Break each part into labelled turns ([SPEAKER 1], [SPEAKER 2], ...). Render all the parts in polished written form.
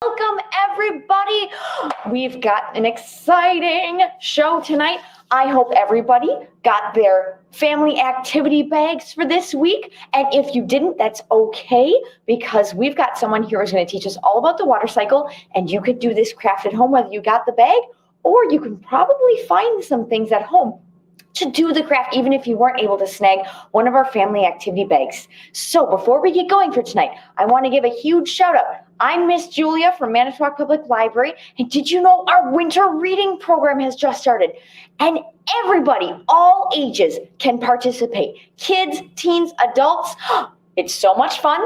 [SPEAKER 1] Welcome, everybody. We've got an exciting show tonight. I hope everybody got their family activity bags for this week. And if you didn't, that's okay, because we've got someone here who's going to teach us all about the water cycle. And you could do this craft at home, whether you got the bag, or you can probably find some things at home to do the craft, even if you weren't able to snag one of our family activity bags. So before we get going for tonight, I want to give a huge shout out. I'm Miss Julia from Manitowoc Public Library, and did you know our winter reading program has just started? And everybody, all ages, can participate. Kids, teens, adults. It's so much fun.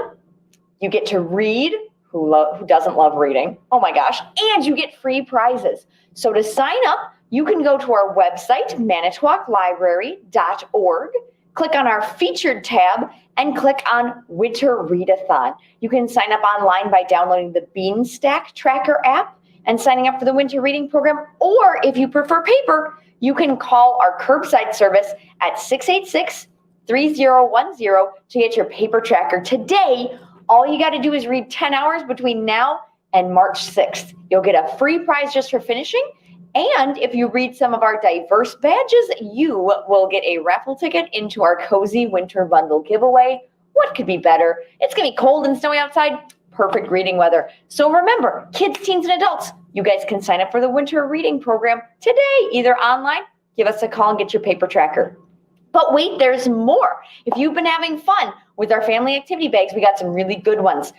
[SPEAKER 1] You get to read. Who doesn't love reading? Oh my gosh. And you get free prizes. So to sign up, you can go to our website, manitowoclibrary.org, click on our featured tab, and click on Winter Readathon. You can sign up online by downloading the Beanstack Tracker app and signing up for the winter reading program. Or if you prefer paper, you can call our curbside service at 686-3010 to get your paper tracker. Today, all you got to do is read 10 hours between now and March 6th. You'll get a free prize just for finishing. And if you read some of our diverse badges, you will get a raffle ticket into our Cozy Winter Bundle giveaway. What could be better? It's going to be cold and snowy outside. Perfect reading weather. So remember, kids, teens, and adults, you guys can sign up for the winter reading program today, either online, give us a call and get your paper tracker. But wait, there's more. If you've been having fun with our family activity bags, we got some really good ones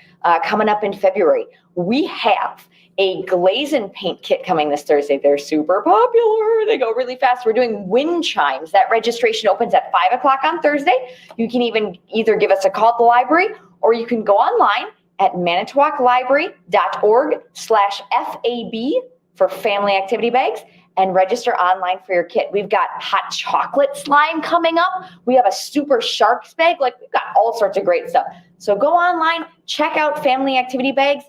[SPEAKER 1] coming up in February. We have a glaze and paint kit coming this Thursday. They're super popular. They go really fast. We're doing wind chimes. That registration opens at 5 o'clock on Thursday. You can either give us a call at the library, or you can go online at manitowoclibrary.org/FAB for family activity bags and register online for your kit. We've got hot chocolate slime coming up. We have a super sharks bag. We've got all sorts of great stuff. So go online, check out family activity bags.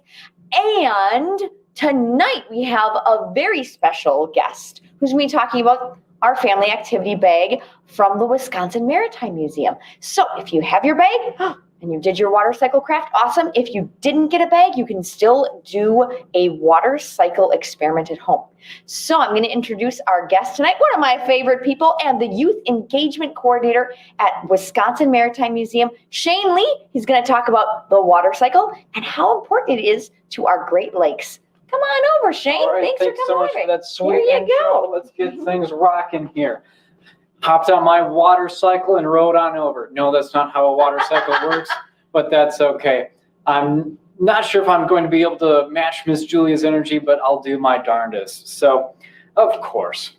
[SPEAKER 1] And tonight we have a very special guest who's going to be talking about our family activity bag from the Wisconsin Maritime Museum. So if you have your bag and you did your water cycle craft, awesome. If you didn't get a bag, you can still do a water cycle experiment at home. So I'm going to introduce our guest tonight, one of my favorite people, and the Youth Engagement Coordinator at Wisconsin Maritime Museum, Shane Lee. He's going to talk about the water cycle and how important it is to our Great Lakes. Come on over, Shane.
[SPEAKER 2] All right, thanks so much for that sweet intro. Let's get things rocking here. Hopped on my water cycle and rode on over. No, that's not how a water cycle works, but that's okay. I'm not sure if I'm going to be able to match Miss Julia's energy, but I'll do my darndest. So, of course,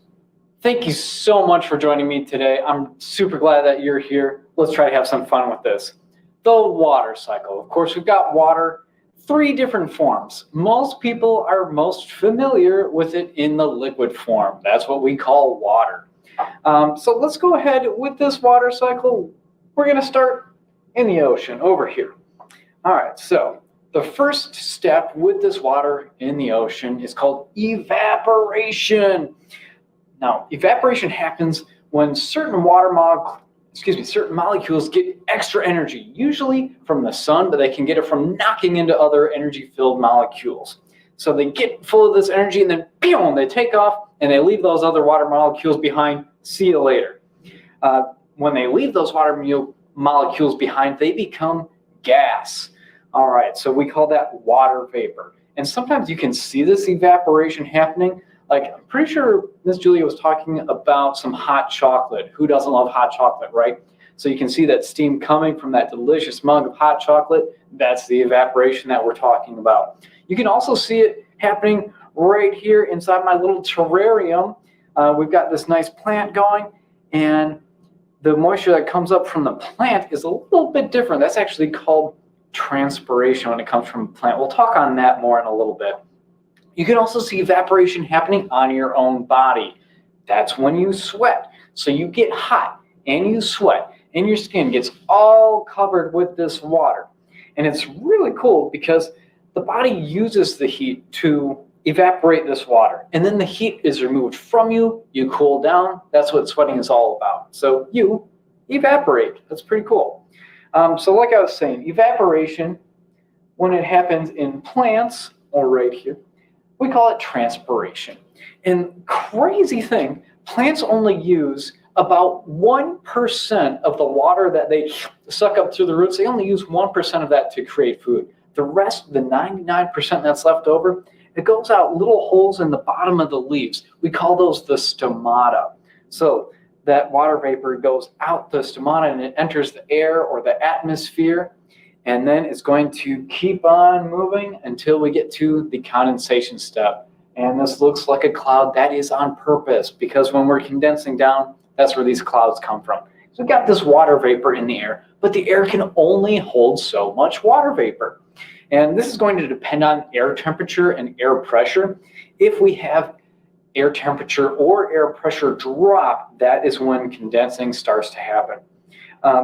[SPEAKER 2] thank you so much for joining me today. I'm super glad that you're here. Let's try to have some fun with this. The water cycle. Of course, we've got water, 3 different forms. Most people are most familiar with it in the liquid form. That's what we call water. So let's go ahead with this water cycle. We're going to start in the ocean over here. All right, so the first step with this water in the ocean is called evaporation. Now, evaporation happens when certain certain molecules get extra energy, usually from the sun, but they can get it from knocking into other energy-filled molecules. So they get full of this energy and then boom, they take off and they leave those other water molecules behind. See you later. When they leave those water molecules behind, they become gas. All right, so we call that water vapor. And sometimes you can see this evaporation happening. I'm pretty sure Miss Julia was talking about some hot chocolate. Who doesn't love hot chocolate, right? So you can see that steam coming from that delicious mug of hot chocolate. That's the evaporation that we're talking about. You can also see it happening right here inside my little terrarium. We've got this nice plant going, and the moisture that comes up from the plant is a little bit different. That's actually called transpiration when it comes from a plant. We'll talk on that more in a little bit. You can also see evaporation happening on your own body. That's when you sweat. So you get hot and you sweat and your skin gets all covered with this water. And it's really cool because the body uses the heat to evaporate this water. And then the heat is removed from you. You cool down. That's what sweating is all about. So you evaporate. That's pretty cool. So like I was saying, evaporation, when it happens in plants or right here. We call it transpiration. And crazy thing, plants only use about 1% of the water that they suck up through the roots. They only use 1% of that to create food. The rest, the 99% that's left over, it goes out little holes in the bottom of the leaves. We call those the stomata. So that water vapor goes out the stomata and it enters the air or the atmosphere, and then it's going to keep on moving until we get to the condensation step. And this looks like a cloud. That is on purpose, because when we're condensing down, that's where these clouds come from. So we've got this water vapor in the air, but the air can only hold so much water vapor. And this is going to depend on air temperature and air pressure. If we have air temperature or air pressure drop, that is when condensing starts to happen.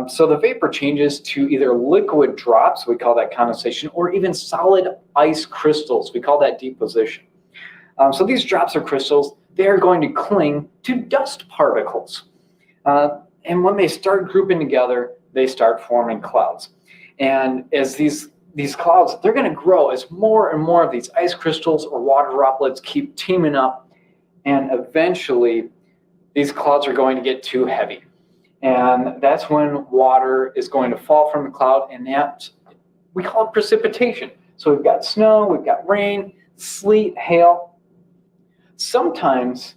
[SPEAKER 2] So the vapor changes to either liquid drops, we call that condensation, or even solid ice crystals, we call that deposition. So these drops or crystals, they're going to cling to dust particles. And when they start grouping together, they start forming clouds. And as these clouds, they're going to grow as more and more of these ice crystals or water droplets keep teaming up. And eventually, these clouds are going to get too heavy. And that's when water is going to fall from the cloud, and that we call it precipitation. So we've got snow, we've got rain, sleet, hail. Sometimes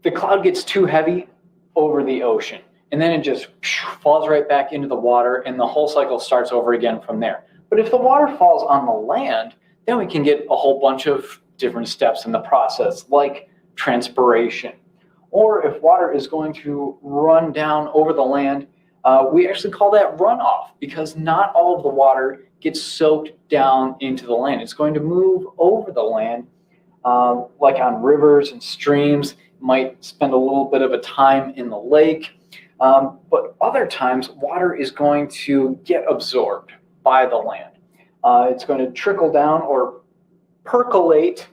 [SPEAKER 2] the cloud gets too heavy over the ocean, and then it just falls right back into the water, and the whole cycle starts over again from there. But if the water falls on the land, then we can get a whole bunch of different steps in the process, like transpiration. Or if water is going to run down over the land, we actually call that runoff, because not all of the water gets soaked down into the land. It's going to move over the land, like on rivers and streams. It might spend a little bit of a time in the lake, but other times water is going to get absorbed by the land. It's going to trickle down or percolate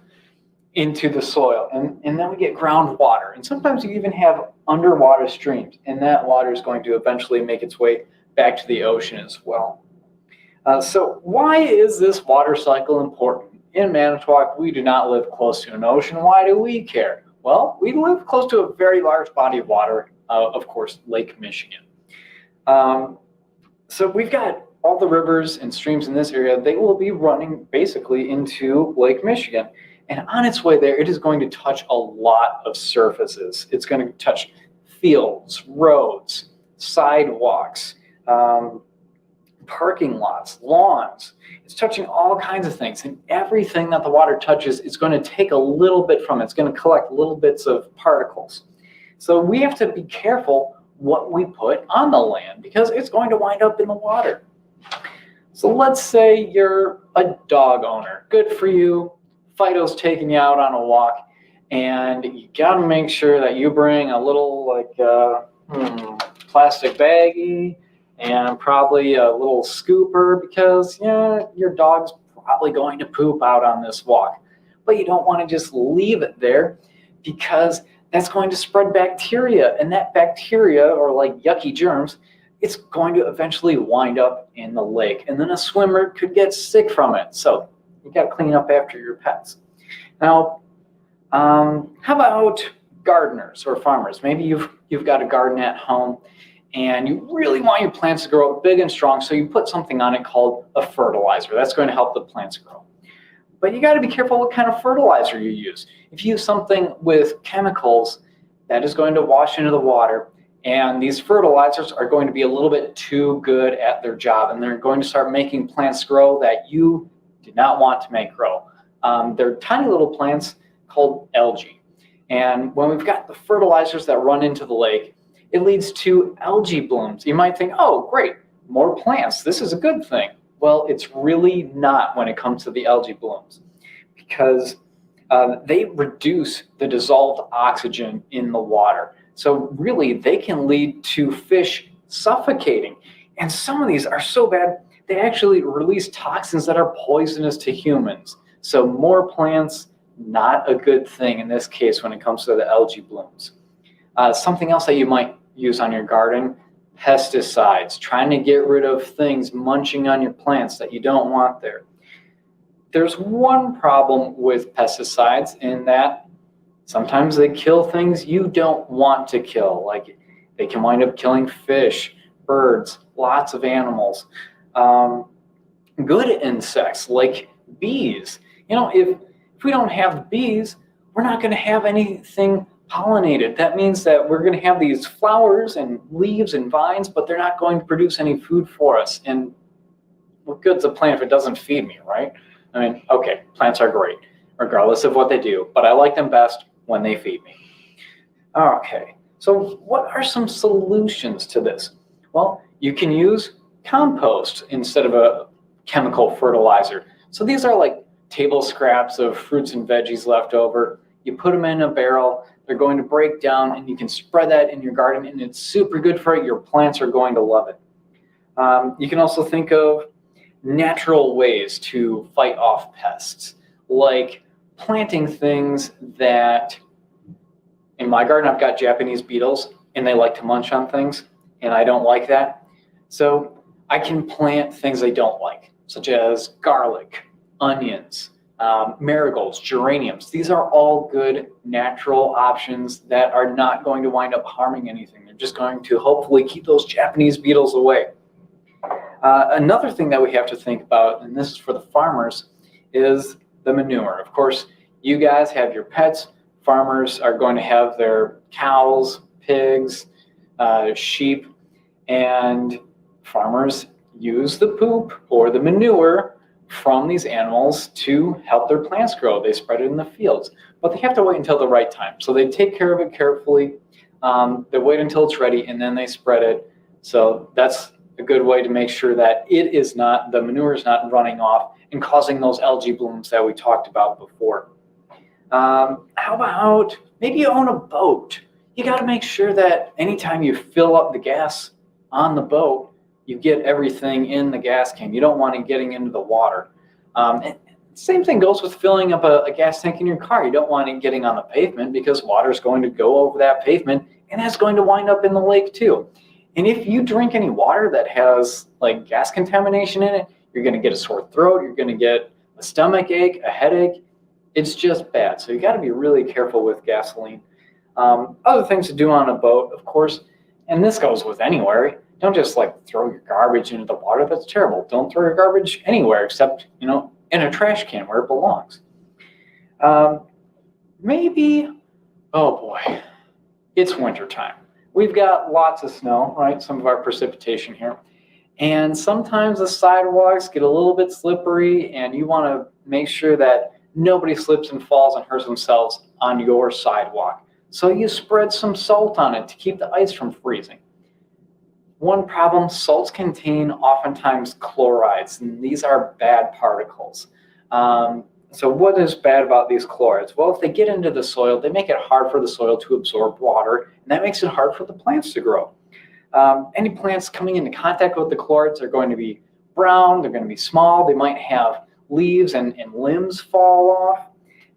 [SPEAKER 2] into the soil, and then we get groundwater. And sometimes you even have underwater streams, and that water is going to eventually make its way back to the ocean as well. So why is this water cycle important? In Manitowoc, we do not live close to an ocean. Why do we care? Well, we live close to a very large body of water, of course, Lake Michigan. So we've got all the rivers and streams in this area. They will be running basically into Lake Michigan. And on its way there, it is going to touch a lot of surfaces. It's going to touch fields, roads, sidewalks, parking lots, lawns. It's touching all kinds of things. And everything that the water touches is going to take a little bit from it. It's going to collect little bits of particles. So we have to be careful what we put on the land, because it's going to wind up in the water. So let's say you're a dog owner. Good for you. Fido's taking you out on a walk, and you got to make sure that you bring a little plastic baggie and probably a little scooper, because your dog's probably going to poop out on this walk. But you don't want to just leave it there, because that's going to spread bacteria, and that bacteria, or like yucky germs, it's going to eventually wind up in the lake, and then a swimmer could get sick from it. So you got to clean up after your pets. Now, how about gardeners or farmers? Maybe you've got a garden at home, and you really want your plants to grow up big and strong, so you put something on it called a fertilizer. That's going to help the plants grow. But you got to be careful what kind of fertilizer you use. If you use something with chemicals, that is going to wash into the water, and these fertilizers are going to be a little bit too good at their job, and they're going to start making plants grow that you do not want to make grow. They're tiny little plants called algae. And when we've got the fertilizers that run into the lake, it leads to algae blooms. You might think, oh, great, more plants. This is a good thing. Well, it's really not when it comes to the algae blooms, because they reduce the dissolved oxygen in the water. So really, they can lead to fish suffocating. And some of these are so bad, they actually release toxins that are poisonous to humans. So more plants, not a good thing in this case when it comes to the algae blooms. Something else that you might use on your garden, pesticides, trying to get rid of things munching on your plants that you don't want there. there's one problem with pesticides in that sometimes they kill things you don't want to kill. Like they can wind up killing fish, birds, lots of animals. Good insects like bees. If we don't have bees, we're not going to have anything pollinated. That means that we're going to have these flowers and leaves and vines, but they're not going to produce any food for us. And what good's a plant if it doesn't feed me, right? I mean, okay, plants are great, regardless of what they do, but I like them best when they feed me. Okay, so what are some solutions to this? Well, you can use compost instead of a chemical fertilizer. So these are like table scraps of fruits and veggies left over. You put them in a barrel, they're going to break down, and you can spread that in your garden, and it's super good for it. Your plants are going to love it. You can also think of natural ways to fight off pests, like planting things that, in my garden, I've got Japanese beetles, and they like to munch on things, and I don't like that. So I can plant things they don't like, such as garlic, onions, marigolds, geraniums. These are all good natural options that are not going to wind up harming anything. They're just going to hopefully keep those Japanese beetles away. Another thing that we have to think about, and this is for the farmers, is the manure. Of course, you guys have your pets. Farmers are going to have their cows, pigs, sheep, and farmers use the poop or the manure from these animals to help their plants grow. They spread it in the fields, but they have to wait until the right time. So they take care of it carefully. They wait until it's ready, and then they spread it. So that's a good way to make sure that the manure is not running off and causing those algae blooms that we talked about before. How about maybe you own a boat? You got to make sure that anytime you fill up the gas on the boat, you get everything in the gas can. You don't want it getting into the water. And same thing goes with filling up a gas tank in your car. You don't want it getting on the pavement because water is going to go over that pavement, and that's going to wind up in the lake too. And if you drink any water that has like gas contamination in it, you're going to get a sore throat. You're going to get a stomach ache, a headache. It's just bad. So you got to be really careful with gasoline. Other things to do on a boat, of course, and this goes with anywhere. Don't just like throw your garbage into the water. That's terrible. Don't throw your garbage anywhere except, in a trash can where it belongs. Maybe, oh boy, it's wintertime. We've got lots of snow, right? Some of our precipitation here. And sometimes the sidewalks get a little bit slippery, and you want to make sure that nobody slips and falls and hurts themselves on your sidewalk. So you spread some salt on it to keep the ice from freezing. One problem, salts contain oftentimes chlorides, and these are bad particles. So what is bad about these chlorides? Well, if they get into the soil, they make it hard for the soil to absorb water, and that makes it hard for the plants to grow. Any plants coming into contact with the chlorides are going to be brown, they're going to be small, they might have leaves and limbs fall off,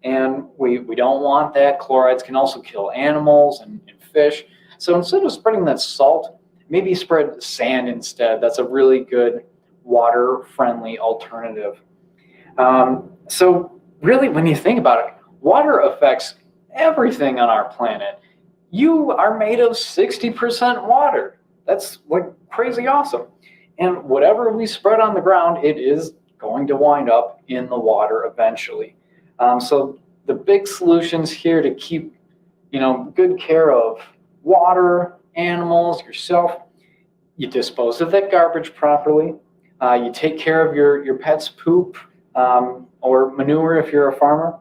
[SPEAKER 2] and we don't want that. Chlorides can also kill animals and fish. So instead of spreading that salt, maybe spread sand instead. That's a really good water-friendly alternative. So really, when you think about it, water affects everything on our planet. You are made of 60% water. That's like crazy awesome. And whatever we spread on the ground, it is going to wind up in the water eventually. So the big solutions here to keep, good care of water, animals, yourself, you dispose of that garbage properly. You take care of your pet's poop or manure if you're a farmer.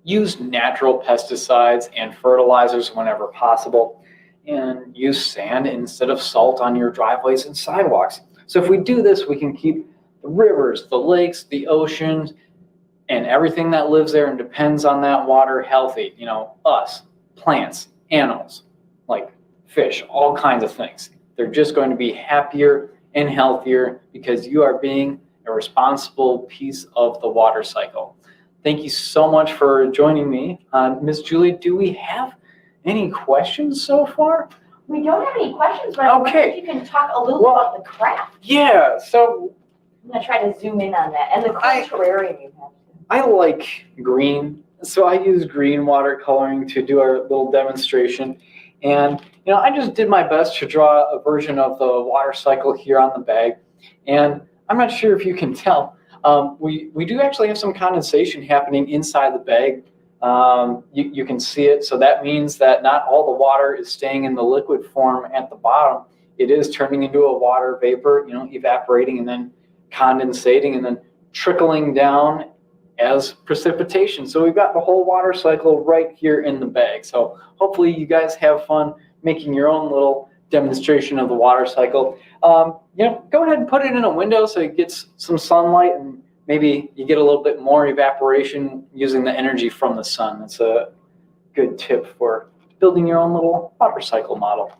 [SPEAKER 2] Use natural pesticides and fertilizers whenever possible. And use sand instead of salt on your driveways and sidewalks. So if we do this, we can keep the rivers, the lakes, the oceans, and everything that lives there and depends on that water healthy. Us, plants, animals, like fish, all kinds of things. They're just going to be happier and healthier because you are being a responsible piece of the water cycle. Thank you so much for joining me. Ms. Julie, do we have any questions so far?
[SPEAKER 1] We don't have any questions, but I wonder if you can talk a little about the craft.
[SPEAKER 2] Yeah, so
[SPEAKER 1] I'm gonna try to zoom in on that. And the cool terrarium you have.
[SPEAKER 2] I like green, so I use green watercoloring to do our little demonstration. And, I just did my best to draw a version of the water cycle here on the bag. And I'm not sure if you can tell, we do actually have some condensation happening inside the bag. You can see it, so that means that not all the water is staying in the liquid form at the bottom. It is turning into a water vapor, evaporating and then condensating and then trickling down as precipitation. So we've got the whole water cycle right here in the bag. So hopefully you guys have fun making your own little demonstration of the water cycle. Go ahead and put it in a window so it gets some sunlight, and maybe you get a little bit more evaporation using the energy from the sun. That's a good tip for building your own little water cycle model.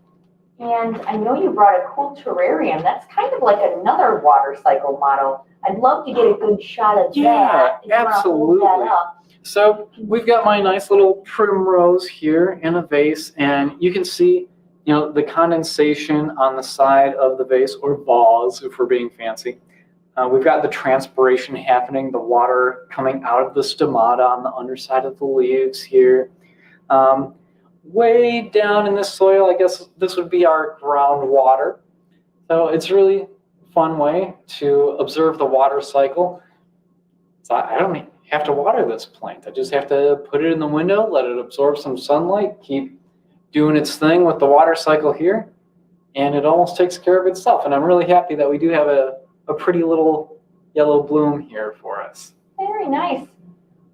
[SPEAKER 1] And I know you brought a cool terrarium. That's kind of like another water cycle model. I'd love to get a good shot of that.
[SPEAKER 2] Yeah, absolutely.
[SPEAKER 1] Hold that up.
[SPEAKER 2] So we've got my nice little primrose here in a vase, and you can see, the condensation on the side of the vase, or vase if we're being fancy. We've got the transpiration happening, the water coming out of the stomata on the underside of the leaves here. Way down in the soil, I guess this would be our groundwater. So it's really a fun way to observe the water cycle. So I don't have to water this plant. I just have to put it in the window, let it absorb some sunlight, keep doing its thing with the water cycle here, and it almost takes care of itself. And I'm really happy that we do have a pretty little yellow bloom here for us.
[SPEAKER 1] Very nice.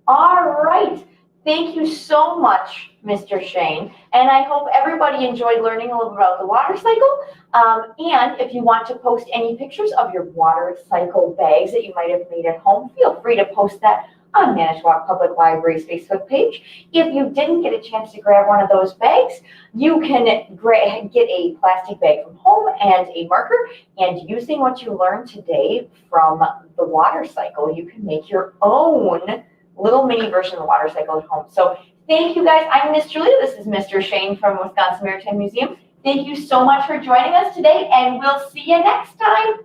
[SPEAKER 1] All right. Thank you so much, Mr. Shane. And I hope everybody enjoyed learning a little bit about the water cycle. And if you want to post any pictures of your water cycle bags that you might have made at home, feel free to post that on Manitowoc Public Library's Facebook page. If you didn't get a chance to grab one of those bags, you can get a plastic bag from home and a marker. And using what you learned today from the water cycle, you can make your own little mini version of the water cycle at home. So thank you guys. I'm Miss Julia. This is Mr. Shane from Wisconsin Maritime Museum. Thank you so much for joining us today, and we'll see you next time.